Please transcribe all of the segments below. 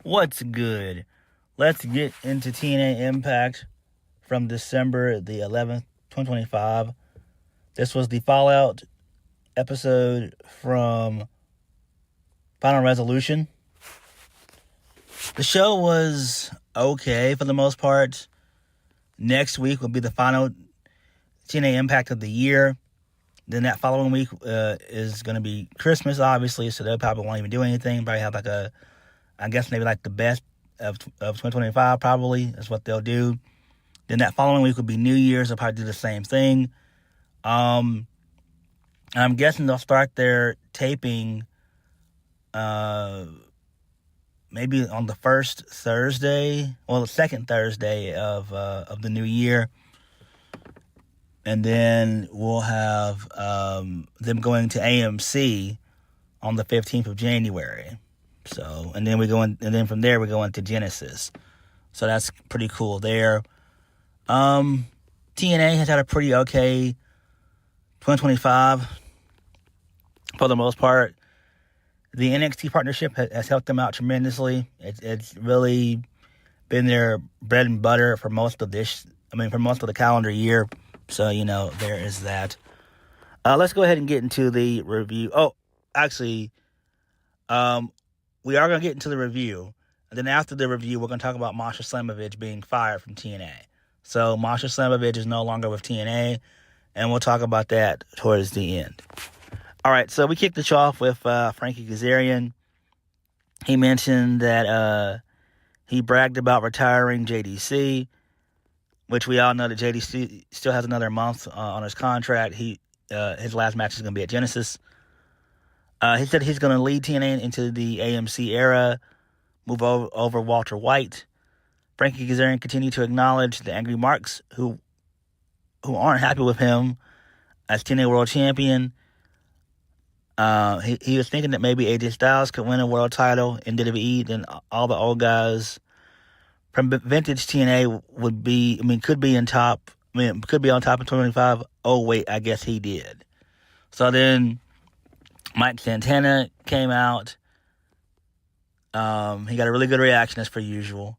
What's good? Let's get into TNA Impact from December the 11th, 2025. This was the Fallout episode from Final Resolution. The show was okay for the most part. Next week will be the final TNA Impact of the year. Then that following week is going to be Christmas, obviously, so they probably won't even do anything. Probably have maybe the best of 2025, probably. That's what they'll do. Then that following week will be New Year's. They'll probably do the same thing. I'm guessing they'll start their taping maybe on the first Thursday, the second Thursday of the new year. And then we'll have them going to AMC on the 15th of January. So, and then from there we go into Genesis. So that's pretty cool there. TNA has had a pretty okay 2025 for the most part. The NXT partnership has helped them out tremendously. It's really been their bread and butter for most of the calendar year. So, there is that. Let's go ahead and get into the review. We are going to get into the review. And then after the review, we're going to talk about Masha Slamovich being fired from TNA. So, Masha Slamovich is no longer with TNA, and we'll talk about that towards the end. All right, so we kicked the show off with Frankie Kazarian. He mentioned that he bragged about retiring JDC, which we all know that JDC still has another month on his contract. His last match is going to be at Genesis. He said he's going to lead TNA into the AMC era, move over Walter White. Frankie Kazarian continued to acknowledge the angry marks who aren't happy with him as TNA World Champion. He was thinking that maybe AJ Styles could win a world title in WWE, then all the old guys from vintage TNA could be on top in 2025. Oh, wait, I guess he did. So then Mike Santana came out. He got a really good reaction as per usual.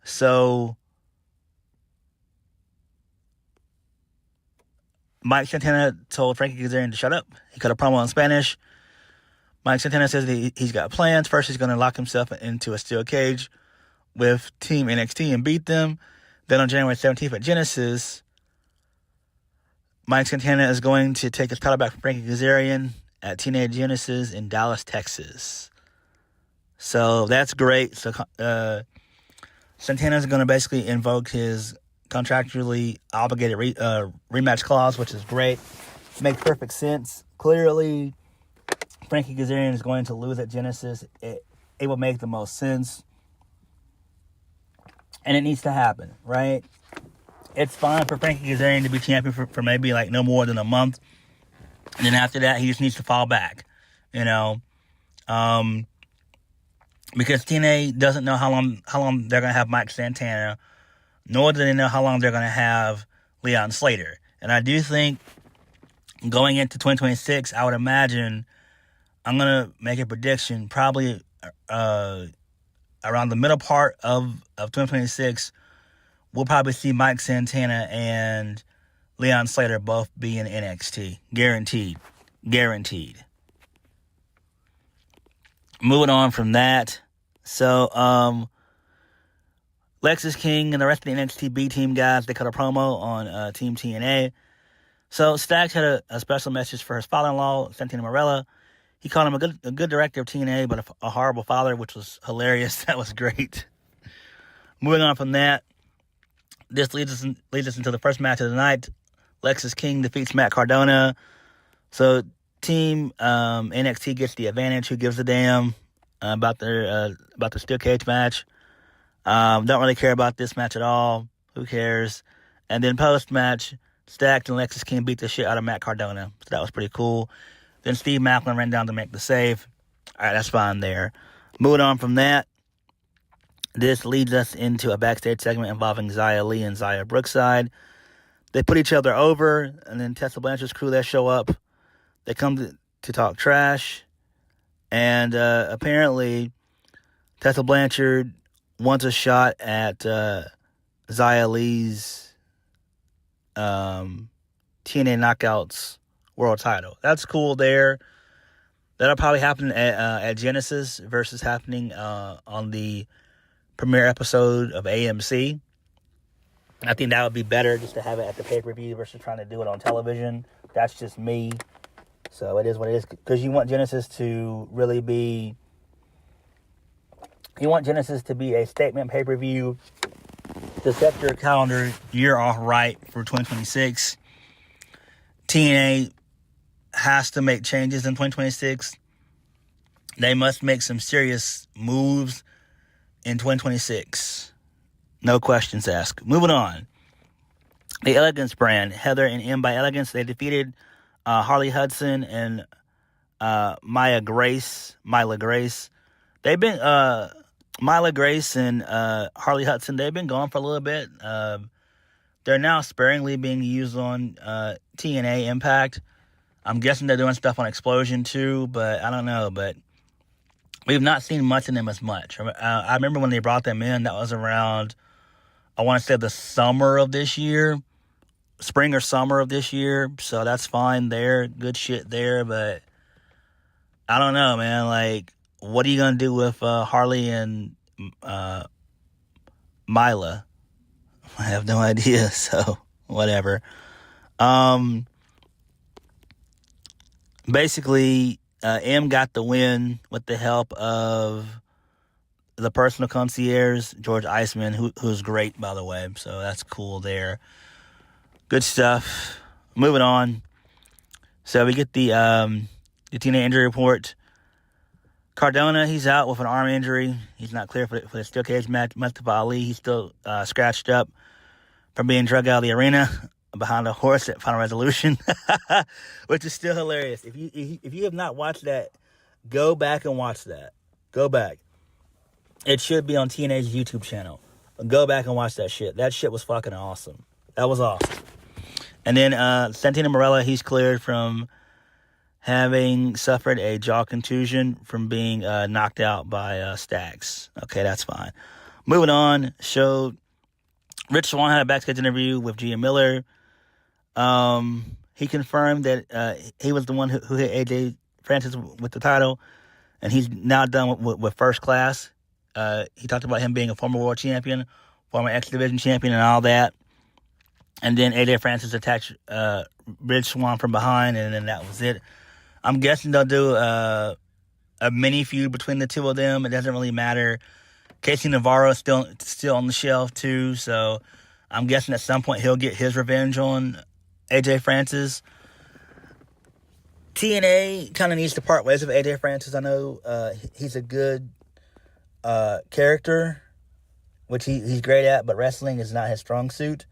So Mike Santana told Frankie Kazarian to shut up. He cut a promo in Spanish. Mike Santana says that he's got plans. First, he's going to lock himself into a steel cage with Team NXT and beat them. Then on January 17th at Genesis, Mike Santana is going to take his title back from Frankie Kazarian at TNA Genesis in Dallas, Texas. So that's great. So Santana is going to basically invoke his contractually obligated rematch clause, which is great. Makes perfect sense. Clearly, Frankie Kazarian is going to lose at Genesis. It will make the most sense. And it needs to happen, right? It's fine for Frankie Kazarian to be champion for maybe no more than a month. And then after that, he just needs to fall back, because TNA doesn't know how long they're going to have Mike Santana, nor do they know how long they're going to have Leon Slater. And I do think going into 2026, I would imagine, I'm going to make a prediction, probably around the middle part of 2026, we'll probably see Mike Santana and Leon Slater both be in NXT. Guaranteed. Moving on from that. So, Lexis King and the rest of the NXT B team guys, they cut a promo on Team TNA. So, Stacks had a special message for his father-in-law, Santino Marella. He called him a good director of TNA, but a horrible father, which was hilarious. That was great. Moving on from that, this leads us into the first match of the night. Lexis King defeats Matt Cardona. So Team NXT gets the advantage. Who gives a damn about the steel cage match? Don't really care about this match at all. Who cares? And then post match, Stacks and Lexis King beat the shit out of Matt Cardona. So that was pretty cool. Then Steve Maclin ran down to make the save. All right, that's fine there. Moving on from that, this leads us into a backstage segment involving Xia Li and Xia Brookside. They put each other over, and then Tessa Blanchard's crew, they show up. They come to talk trash. And apparently, Tessa Blanchard wants a shot at Xia Li's TNA Knockouts world title. That's cool there. That'll probably happen at Genesis versus happening on the premiere episode of AMC. I think that would be better just to have it at the pay-per-view versus trying to do it on television. That's just me. So it is what it is. Because you want Genesis to really be... You want Genesis to be a statement pay-per-view to set your calendar year off right for 2026. TNA has to make changes in 2026. They must make some serious moves in 2026. No questions asked. Moving on. The Elegance brand, Heather and M by Elegance, they defeated Harley Hudson and Mila Grace. They've been Mila Grace and Harley Hudson. They've been gone for a little bit. They're now sparingly being used on TNA Impact. I'm guessing they're doing stuff on Explosion too, but I don't know. But we've not seen much of them as much. I remember when they brought them in, that was around, I want to say the summer of this year, spring or summer of this year. So that's fine there. Good shit there. But I don't know, man. Like, what are you going to do with Harley and Mila? I have no idea. So, whatever. Basically, M got the win with the help of the personal concierge, George Iceman, who's great, by the way. So that's cool there. Good stuff. Moving on. So we get the TNA injury report. Cardona, he's out with an arm injury. He's not clear for the steel cage match. Mustafa Ali, he's still scratched up from being dragged out of the arena behind a horse at Final Resolution, which is still hilarious. If you have not watched that, go back and watch that. Go back. It should be on TNA's YouTube channel. Go back and watch that shit. That shit was fucking awesome. That was awesome. And then Santino Marella, he's cleared from having suffered a jaw contusion from being knocked out by Stacks. Okay, that's fine. Moving on, Rich Swann had a backstage interview with Gia Miller. He confirmed that he was the one who hit AJ Francis with the title, and he's now done with First Class. He talked about him being a former world champion, former X Division champion, and all that. And then AJ Francis attacked Rich Swann from behind, and then that was it. I'm guessing they'll do a mini feud between the two of them. It doesn't really matter. Casey Navarro is still on the shelf too, so I'm guessing at some point he'll get his revenge on AJ Francis. TNA kind of needs to part ways with AJ Francis. I know he's a good character, which he's great at, but wrestling is not his strong suit.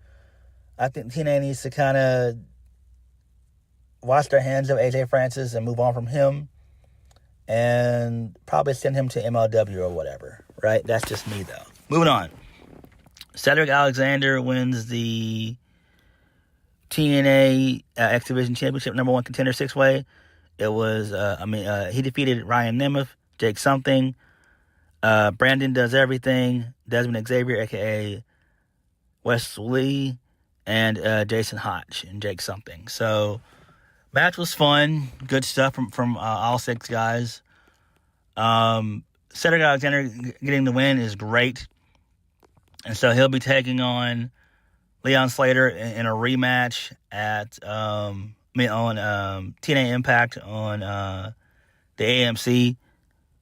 I think TNA needs to kind of wash their hands of AJ Francis and move on from him, and probably send him to MLW or whatever, right? That's just me, though. Moving on. Cedric Alexander wins the TNA X Division Championship number 1 contender 6-way. It was, he defeated Ryan Nemeth, Jake Something, Brandon Does Everything, Desmond Xavier, a.k.a. Wes Lee, and Jason Hotch and Jake Something. So, match was fun. Good stuff from all 6 guys. Cedric Alexander getting the win is great. And so he'll be taking on Leon Slater in a rematch at TNA Impact on the AMC.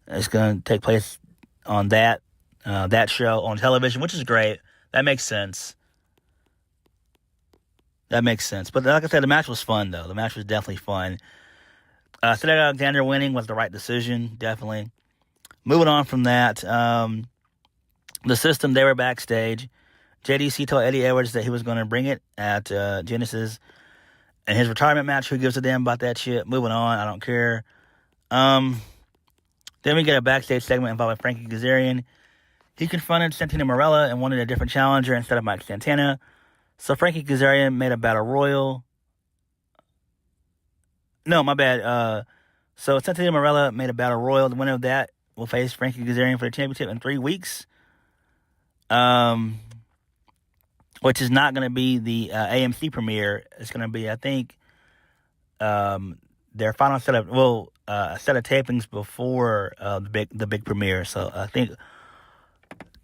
It's going to take place on that show on television, which is great. That makes sense. But like I said, the match was fun, though. The match was definitely fun. Cedric Alexander winning was the right decision, definitely. Moving on from that, the System, they were backstage. JDC told Eddie Edwards that he was going to bring it at Genesis. And his retirement match, who gives a damn about that shit? Moving on, I don't care. Then we get a backstage segment involving Frankie Kazarian. He confronted Santino Marella and wanted a different challenger instead of Mike Santana. So Frankie Kazarian made a battle royal. No, my bad. So Santino Marella made a battle royal. The winner of that will face Frankie Kazarian for the championship in 3 weeks. Which is not going to be the AMC premiere. It's going to be, I think, their final set of tapings before the big premiere. So I think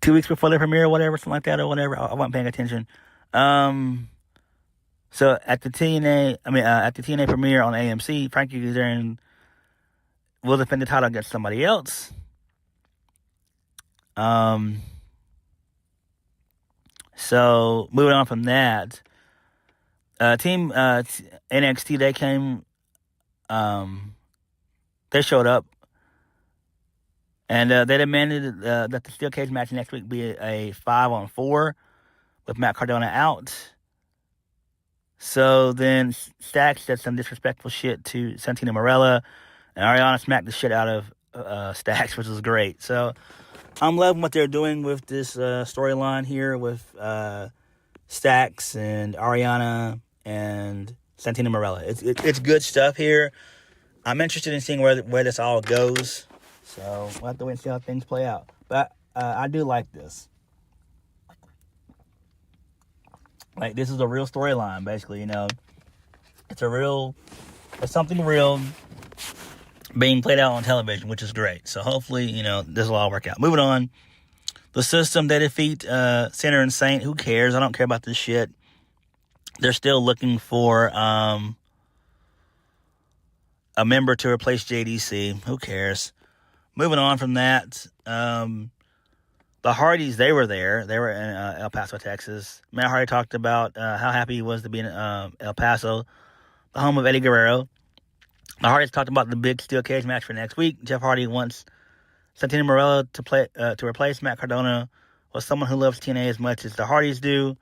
2 weeks before the premiere, or whatever, something like that, or whatever. I wasn't paying attention. So at the TNA premiere on AMC, Frankie Kazarian will defend the title against somebody else. So moving on from that, team NXT, they came, they showed up, and they demanded that the steel cage match next week be a 5-on-4 with Matt Cardona out. So then Stacks said some disrespectful shit to Santino Marella, and Ariana smacked the shit out of Stacks, which was great. So I'm loving what they're doing with this storyline here with Stacks and Ariana and Santino Marella. It's good stuff here. I'm interested in seeing where this all goes. So we'll have to wait and see how things play out. But I do like this. Like, this is a real storyline, basically, It's something real being played out on television, which is great. So hopefully, this will all work out. Moving on. The System, they defeat Sinner and Saint. Who cares? I don't care about this shit. They're still looking for a member to replace JDC. Who cares? Moving on from that, the Hardys, they were there. They were in El Paso, Texas. Matt Hardy talked about how happy he was to be in El Paso, the home of Eddie Guerrero. The Hardys talked about the big steel cage match for next week. Jeff Hardy wants Santino Marella to replace Matt Cardona with someone who loves TNA as much as the Hardys do.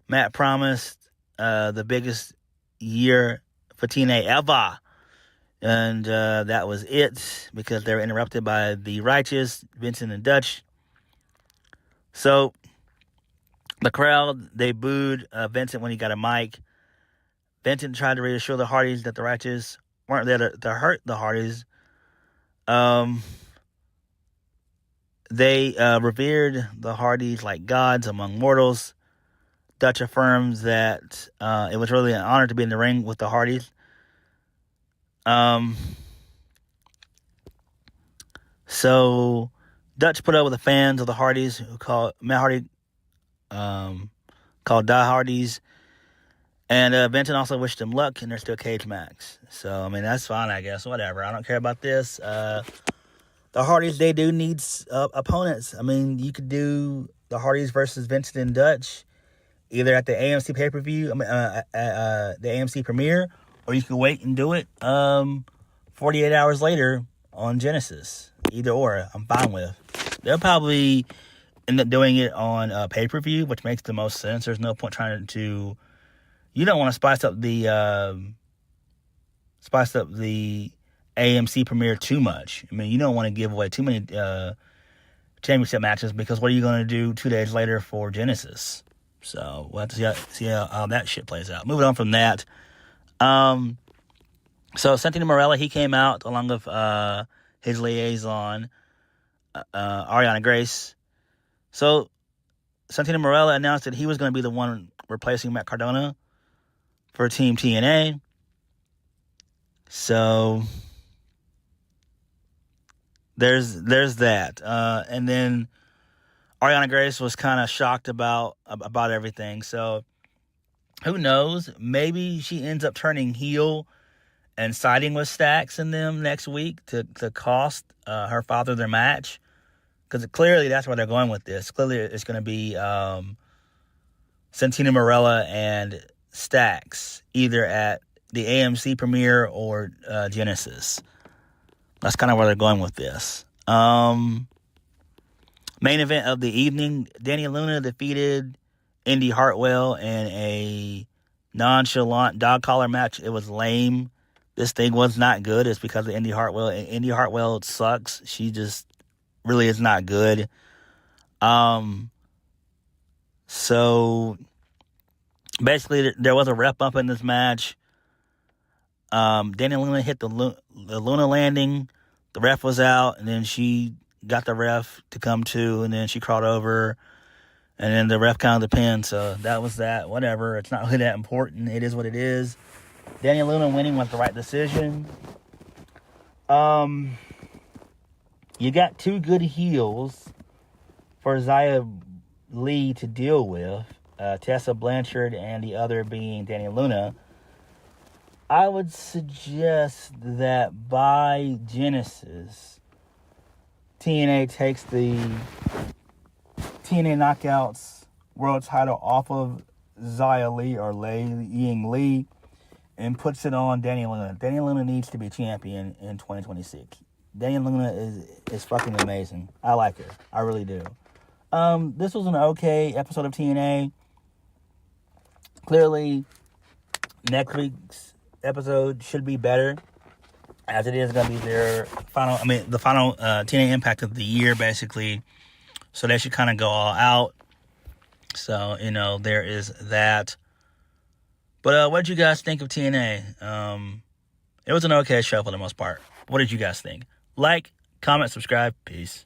Matt promised the biggest year for TNA ever. And that was it, because they were interrupted by the Righteous, Vincent and Dutch. So the crowd, they booed Vincent when he got a mic. Vincent tried to reassure the Hardys that the Righteous weren't there to hurt the Hardys. They revered the Hardys like gods among mortals. Dutch affirms that it was really an honor to be in the ring with the Hardys. So Dutch put up with the fans of the Hardys, who called Matt Hardy called Die Hardys. And Vincent also wished them luck in their steel cage match. So, that's fine, I guess. Whatever. I don't care about this. The Hardys, they do need opponents. You could do the Hardys versus Vincent and Dutch either at the AMC pay-per-view, the AMC premiere, or you could wait and do it 48 hours later on Genesis. Either or, I'm fine with. They'll probably end up doing it on pay-per-view, which makes the most sense. There's no point trying to... You don't want to spice up the AMC premiere too much. You don't want to give away too many championship matches, because what are you going to do 2 days later for Genesis? So we'll have to see how that shit plays out. Moving on from that. So Santino Marella, he came out along with his liaison, Ariana Grace. So Santino Marella announced that he was going to be the one replacing Matt Cardona for Team TNA. So there's that. And then Ariana Grace was kind of shocked about everything. So who knows? Maybe she ends up turning heel and siding with Stacks and them next week to cost her father their match. Because clearly that's where they're going with this. Clearly it's going to be Santino Marella and Stacks, either at the AMC premiere or Genesis. That's kind of where they're going with this. Main event of the evening, Dani Luna defeated Indi Hartwell in a nonchalant dog collar match. It was lame. This thing was not good. It's because of Indi Hartwell. Indi Hartwell sucks. She just really is not good. So basically, there was a ref bump in this match. Dani Luna hit the the Luna landing, the ref was out, and then she got the ref to come to, and then she crawled over, and then the ref counted the pin. So that was that. Whatever. It's not really that important. It is what it is. Dani Luna winning was the right decision. You got two good heels for Xia Li to deal with. Tessa Blanchard and the other being Dani Luna. I would suggest that by Genesis, TNA takes the TNA Knockouts World title off of Xia Li or Ying Li and puts it on Dani Luna. Dani Luna needs to be champion in 2026. Dani Luna is fucking amazing. I like her. I really do. This was an okay episode of TNA. Clearly, next week's episode should be better, as it is going to be the final TNA Impact of the year, basically. So they should kind of go all out. So, there is that. But what did you guys think of TNA? It was an okay show for the most part. What did you guys think? Like, comment, subscribe. Peace.